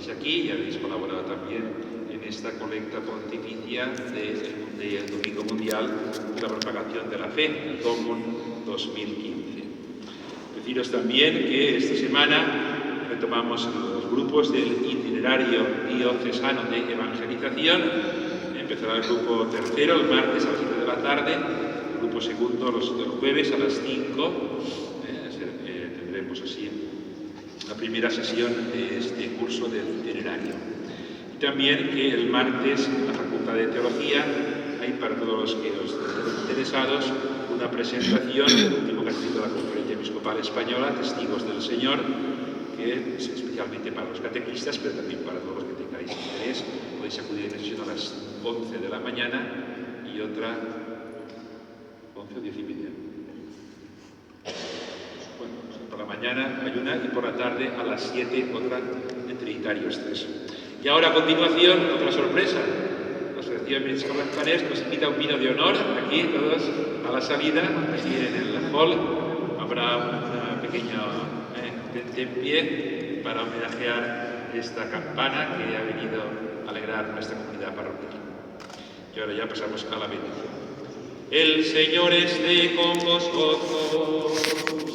estáis aquí y habéis colaborado también en esta colecta pontificia del Domingo Mundial de la Propagación de la Fe, el DOMUN 2015. Deciros también que esta semana retomamos los grupos del itinerario diocesano de evangelización. Empezará el grupo tercero el martes a las 7 de la tarde, el grupo segundo el jueves a las 5. Tendremos así la primera sesión de este curso del itinerario. Y también que el martes en la Facultad de Teología hay para todos los que os estén interesados una presentación del último catecismo de la Conferencia Episcopal Española, Testigos del Señor, que es especialmente para los catequistas, pero también para todos los que tengáis interés. Podéis acudir en sesión a las 11 de la mañana y otra 11 o 10 y media. Bueno, por la mañana hay una y por la tarde a las 7 otra de Trinitarios 3. Y ahora a continuación, otra sorpresa. La Asociación Episcopal Manzanés nos invita a un vino de honor, aquí todos a la salida, aquí en el hall. Habrá un pequeño tentempié para homenajear esta campana que ha venido a alegrar nuestra comunidad parroquial. Y ahora ya pasamos a la bendición. El Señor esté con vosotros.